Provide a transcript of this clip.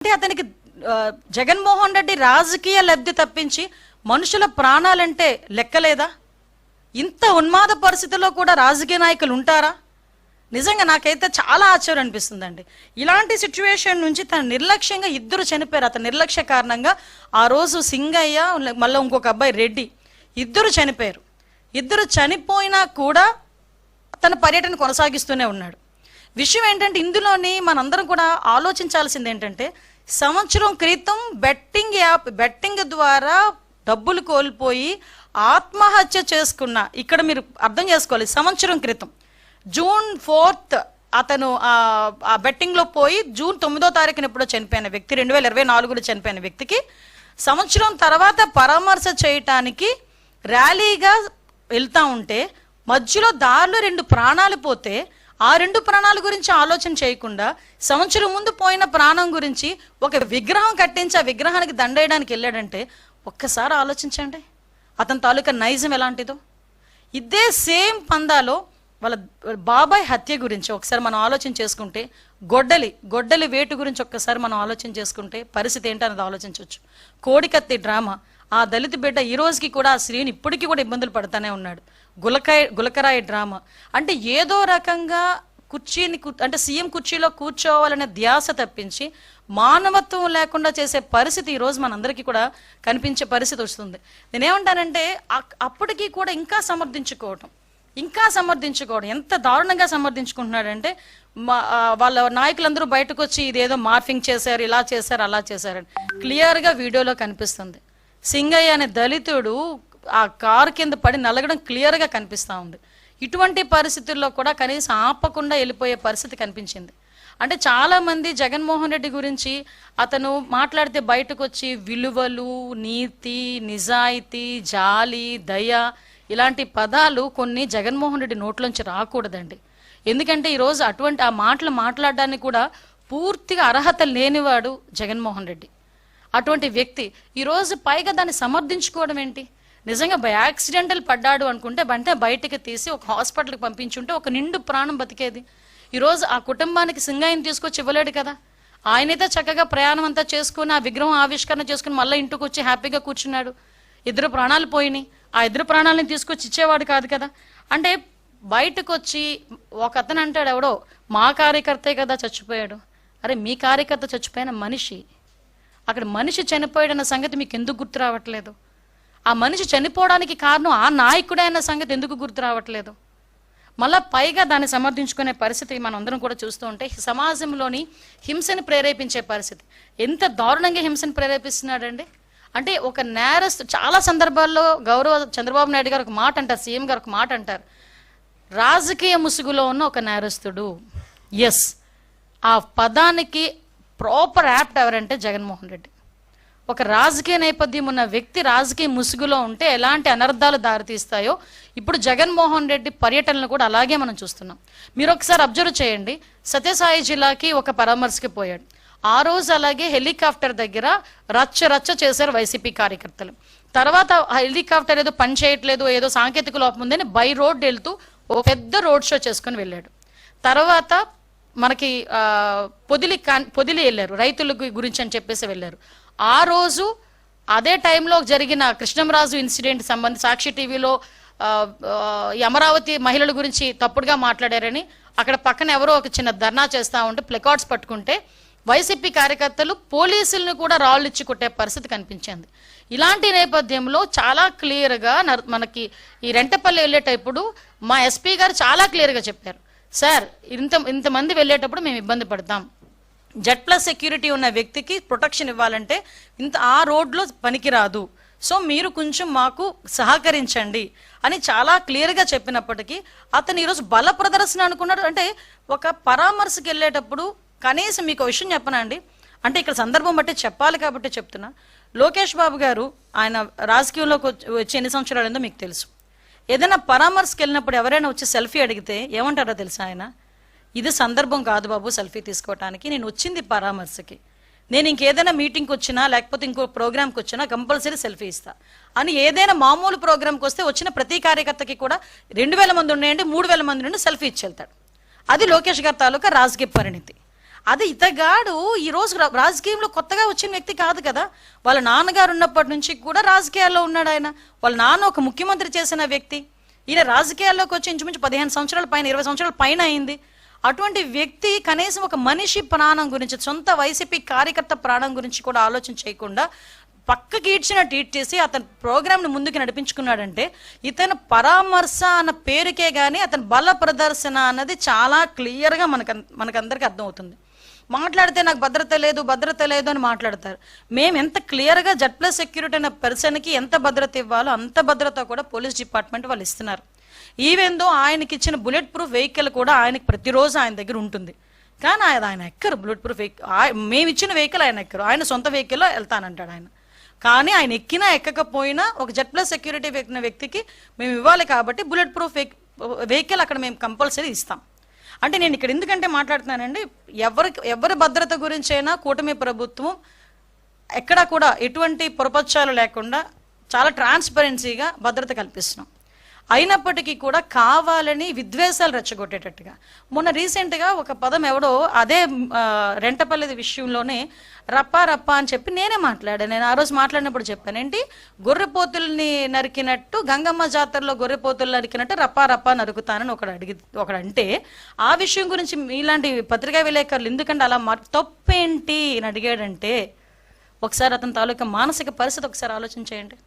అంటే అతనికి జగన్మోహన్ రెడ్డి రాజకీయ లబ్ధి తప్పించి మనుషుల ప్రాణాలంటే లెక్కలేదా? ఇంత ఉన్మాద పరిస్థితుల్లో కూడా రాజకీయ నాయకులు ఉంటారా? నిజంగా నాకైతే చాలా ఆశ్చర్యం అనిపిస్తుందండి. ఇలాంటి సిచ్యువేషన్ నుంచి తన నిర్లక్ష్యంగా ఇద్దరు చనిపోయారు. అతని నిర్లక్ష్య కారణంగా ఆ రోజు సింగయ్య మళ్ళీ ఇంకొక అబ్బాయి రెడ్డి ఇద్దరు చనిపోయారు. ఇద్దరు చనిపోయినా కూడా తన పర్యటన కొనసాగిస్తూనే ఉన్నాడు. విషయం ఏంటంటే ఇందులోని మనందరం కూడా ఆలోచించాల్సింది ఏంటంటే, సంవత్సరం క్రితం బెట్టింగ్ ద్వారా డబ్బులు కోల్పోయి ఆత్మహత్య చేసుకున్న, ఇక్కడ మీరు అర్థం చేసుకోవాలి, సంవత్సరం క్రితం జూన్ 4th అతను ఆ బెట్టింగ్లో పోయి జూన్ 9వ తారీఖున ఎప్పుడో చనిపోయిన వ్యక్తి, 2024లో చనిపోయిన వ్యక్తికి సంవత్సరం తర్వాత పరామర్శ చేయటానికి ర్యాలీగా వెళ్తా ఉంటే మధ్యలో దారిలో 2 ప్రాణాలు పోతే ఆ 2 ప్రాణాల గురించి ఆలోచన చేయకుండా సంవత్సరం ముందు పోయిన ప్రాణం గురించి ఒక విగ్రహం కట్టించి ఆ విగ్రహానికి దండేయడానికి వెళ్ళాడంటే ఒక్కసారి ఆలోచించండి అతని తాలూకా నైజం ఎలాంటిదో. ఇదే సేమ్ పందాలో వాళ్ళ బాబాయ్ హత్య గురించి ఒకసారి మనం ఆలోచన చేసుకుంటే, గొడ్డలి వేటు గురించి ఒక్కసారి మనం ఆలోచన చేసుకుంటే పరిస్థితి ఏంటన్నది ఆలోచించవచ్చు. కోడికత్తి డ్రామా, ఆ దళిత బిడ్డ ఈ రోజుకి కూడా ఆ స్త్రీని ఇప్పటికీ కూడా ఇబ్బందులు పడుతూనే ఉన్నాడు. గులకరాయి డ్రామా అంటే ఏదో రకంగా అంటే సీఎం కుర్చీలో కూర్చోవాలనే ధ్యాస తప్పించి మానవత్వం లేకుండా చేసే పరిస్థితి ఈరోజు మనందరికీ కూడా కనిపించే పరిస్థితి వస్తుంది. నేనేమంటానంటే అప్పటికీ కూడా ఇంకా సమర్థించుకోవడం ఎంత దారుణంగా సమర్థించుకుంటున్నాడంటే, వాళ్ళ నాయకులందరూ బయటకు వచ్చి ఇదేదో మార్ఫింగ్ చేశారు, ఇలా చేశారు, అలా చేశారని క్లియర్గా వీడియోలో కనిపిస్తుంది. సింగయ్య అనే దళితుడు ఆ కారు కింద పడి నలగడం క్లియర్గా కనిపిస్తూ ఉంది. ఇటువంటి పరిస్థితుల్లో కూడా కనీసం ఆపకుండా వెళ్ళిపోయే పరిస్థితి కనిపించింది. అంటే చాలామంది జగన్మోహన్ రెడ్డి గురించి అతను మాట్లాడితే బయటకు వచ్చి విలువలు, నీతి, నిజాయితీ, జాలి, దయ ఇలాంటి పదాలు కొన్ని జగన్మోహన్ రెడ్డి నోట్లోంచి రాకూడదండి. ఎందుకంటే ఈరోజు అటువంటి ఆ మాటలు మాట్లాడడానికి కూడా పూర్తిగా అర్హత లేనివాడు జగన్మోహన్ రెడ్డి. అటువంటి వ్యక్తి ఈరోజు పైగా దాన్ని సమర్థించుకోవడం ఏంటి? నిజంగా యాక్సిడెంటల్ పడ్డాడు అనుకుంటే అంటే బయటకు తీసి ఒక హాస్పిటల్కి పంపించుంటే ఒక నిండు ప్రాణం బతికేది. ఈరోజు ఆ కుటుంబానికి సింగయ్యని తీసుకొచ్చి ఇవ్వలేడు కదా. ఆయనైతే చక్కగా ప్రయాణం అంతా చేసుకుని ఆ విగ్రహం ఆవిష్కరణ చేసుకుని మళ్ళీ ఇంటికి వచ్చి హ్యాపీగా కూర్చున్నాడు. 2 ప్రాణాలు పోయినాయి, ఆ 2 ప్రాణాలని తీసుకొచ్చి ఇచ్చేవాడు కాదు కదా. అంటే బయటకు వచ్చి ఒక అతను అంటాడు, ఎవడో మా కార్యకర్తే కదా చచ్చిపోయాడు. అరే మీ కార్యకర్త చచ్చిపోయిన మనిషి, అక్కడ మనిషి చనిపోయాడన్న సంగతి మీకు ఎందుకు గుర్తు రావట్లేదు? ఆ మనిషి చనిపోవడానికి కారణం ఆ నాయకుడే అన్న సంగతి ఎందుకు గుర్తు రావట్లేదు? మళ్ళా పైగా దాన్ని సమర్థించుకునే పరిస్థితి మనం అందరం కూడా చూస్తూ ఉంటే సమాజంలోని హింసని ప్రేరేపించే పరిస్థితి. ఎంత దారుణంగా హింసని ప్రేరేపిస్తున్నాడండి. అంటే ఒక నేరస్తు చాలా సందర్భాల్లో గౌరవ చంద్రబాబు నాయుడు గారు ఒక మాట అంటారు, సీఎం గారు ఒక మాట అంటారు, రాజకీయ ముసుగులో ఉన్న ఒక నేరస్తుడు. ఎస్, ఆ పదానికి ప్రాపర్ యాప్ట్ ఎవరంటే జగన్మోహన్ రెడ్డి. ఒక రాజకీయ నేపథ్యం ఉన్న వ్యక్తి రాజకీయ ముసుగులో ఉంటే ఎలాంటి అనర్థాలు దారితీస్తాయో ఇప్పుడు జగన్మోహన్ రెడ్డి పర్యటనలు కూడా అలాగే మనం చూస్తున్నాం. మీరు ఒకసారి అబ్జర్వ్ చేయండి, సత్యసాయి జిల్లాకి ఒక పరామర్శకి పోయాడు. ఆ రోజు అలాగే హెలికాప్టర్ దగ్గర రచ్చ చేశారు వైసీపీ కార్యకర్తలు. తర్వాత హెలికాప్టర్ ఏదో పని చేయట్లేదు, ఏదో సాంకేతిక లోపం ఉందని బై రోడ్ వెళ్తూ ఒక పెద్ద రోడ్ షో చేసుకుని వెళ్ళాడు. తర్వాత మనకి పొదిలి వెళ్ళారు, రైతుల గురించి అని చెప్పేసి వెళ్ళారు. ఆ రోజు అదే టైంలో జరిగిన కృష్ణంరాజు ఇన్సిడెంట్ సంబంధించి సాక్షి టీవీలో అమరావతి మహిళల గురించి తప్పుడుగా మాట్లాడారని అక్కడ పక్కన ఎవరో ఒక చిన్న ధర్నా చేస్తూ ఉంటే ప్లకార్డ్స్ పట్టుకుంటే వైసీపీ కార్యకర్తలు పోలీసులను కూడా రాళ్ళు ఇచ్చి కొట్టే పరిస్థితి కనిపించింది. ఇలాంటి నేపథ్యంలో చాలా క్లియర్గా మనకి ఈ రెంటపల్లి వెళ్ళేటప్పుడు మా ఎస్పీ గారు చాలా క్లియర్గా చెప్పారు, సార్ ఇంతమంది వెళ్ళేటప్పుడు మేము ఇబ్బంది పడతాం, Z+ సెక్యూరిటీ ఉన్న వ్యక్తికి ప్రొటెక్షన్ ఇవ్వాలంటే ఆ రోడ్లో పనికిరాదు, సో మీరు కొంచెం మాకు సహకరించండి అని చాలా క్లియర్గా చెప్పినప్పటికీ అతను ఈరోజు బల ప్రదర్శన అనుకున్నాడు. అంటే ఒక పరామర్శకు వెళ్ళేటప్పుడు కనీసం మీకు విషయం చెప్పనండి, అంటే ఇక్కడ సందర్భం బట్టి చెప్పాలి కాబట్టి చెప్తున్నా. లోకేష్ బాబు గారు ఆయన రాజకీయంలోకి వచ్చి ఎన్ని సంవత్సరాలు మీకు తెలుసు. ఏదైనా పరామర్శకు వెళ్ళినప్పుడు ఎవరైనా వచ్చి సెల్ఫీ అడిగితే ఏమంటారో తెలుసా ఆయన? ఇది సందర్భం కాదు బాబు సెల్ఫీ తీసుకోవటానికి, నేను వచ్చింది పరామర్శకి, నేను ఇంకేదైనా మీటింగ్కి వచ్చినా లేకపోతే ఇంకో ప్రోగ్రామ్కి వచ్చినా కంపల్సరీ సెల్ఫీ ఇస్తా అని ఏదైనా మామూలు ప్రోగ్రామ్కి వస్తే వచ్చిన ప్రతి కార్యకర్తకి కూడా 2000 మంది ఉన్నాయండి, 3000 మంది నుండి సెల్ఫీ ఇచ్చి వెళ్తాడు. అది లోకేష్ గారి తాలూకా రాజకీయ పరిణితి. అది ఇతగాడు ఈ రోజు రాజకీయంలో కొత్తగా వచ్చిన వ్యక్తి కాదు కదా. వాళ్ళ నాన్నగారు ఉన్నప్పటి నుంచి కూడా రాజకీయాల్లో ఉన్నాడు ఆయన. వాళ్ళ నాన్న ఒక ముఖ్యమంత్రి చేసిన వ్యక్తి. ఈయన రాజకీయాల్లోకి వచ్చి ఇంచుమించు 15 సంవత్సరాల పైన, 20 సంవత్సరాల పైన అయింది. అటువంటి వ్యక్తి కనీసం ఒక మనిషి ప్రాణం గురించి, సొంత వైసీపీ కార్యకర్త ప్రాణం గురించి కూడా ఆలోచన చేయకుండా పక్కకి ఈడ్చినట్టు చేసి అతని ప్రోగ్రామ్ని ముందుకు నడిపించుకున్నాడంటే ఇతను పరామర్శ అన్న పేరుకే కానీ అతని బల ప్రదర్శన అన్నది చాలా క్లియర్గా మనకందరికీ అర్థమవుతుంది. మాట్లాడితే నాకు భద్రత లేదు అని మాట్లాడతారు. మేము ఎంత క్లియర్గా Z+ సెక్యూరిటీ అనే పర్సన్కి ఎంత భద్రత ఇవ్వాలో అంత భద్రత కూడా పోలీస్ డిపార్ట్మెంట్ వాళ్ళు ఇస్తున్నారు. ఈవెందో ఆయనకి ఇచ్చిన బుల్లెట్ ప్రూఫ్ వెహికల్ కూడా ఆయనకి ప్రతిరోజు ఆయన దగ్గర ఉంటుంది. కానీ ఆయన ఎక్కరు బుల్లెట్ ప్రూఫ్ వెహికల్. మేము ఇచ్చిన వెహికల్ ఆయన ఎక్కరు, ఆయన సొంత వెహికల్లో వెళ్తానంటాడు ఆయన. కానీ ఆయన ఎక్కినా ఎక్కకపోయినా ఒక Z+ సెక్యూరిటీ ఎక్కిన వ్యక్తికి మేము ఇవ్వాలి కాబట్టి బుల్లెట్ ప్రూఫ్ వెహికల్ అక్కడ మేము కంపల్సరీ ఇస్తాం. అంటే నేను ఇక్కడ ఎందుకంటే మాట్లాడుతున్నానండి, ఎవరి భద్రత గురించైనా కూటమి ప్రభుత్వం ఎక్కడా కూడా ఎటువంటి పొరపక్షాలు లేకుండా చాలా ట్రాన్స్పరెన్సీగా భద్రత కల్పిస్తున్నాం. అయినప్పటికీ కూడా కావాలని విద్వేషాలు రెచ్చగొట్టేటట్టుగా మొన్న రీసెంట్గా ఒక పదం ఎవడో అదే రెంటపల్లి విషయంలోనే రప్పా అని చెప్పి నేనే మాట్లాడాను. నేను ఆ రోజు మాట్లాడినప్పుడు చెప్పాను, ఏంటి గొర్రెపోతుల్ని నరికినట్టు గంగమ్మ జాతరలో గొర్రెపోతులు నరికినట్టు రప్పా నరుకుతానని ఒకడు అంటే ఆ విషయం గురించి ఇలాంటి పత్రికా విలేకరులు ఎందుకంటే అలా తప్పేంటి అని అడిగాడంటే ఒకసారి అతని తాలూకా మానసిక పరిస్థితి ఒకసారి ఆలోచన చేయండి.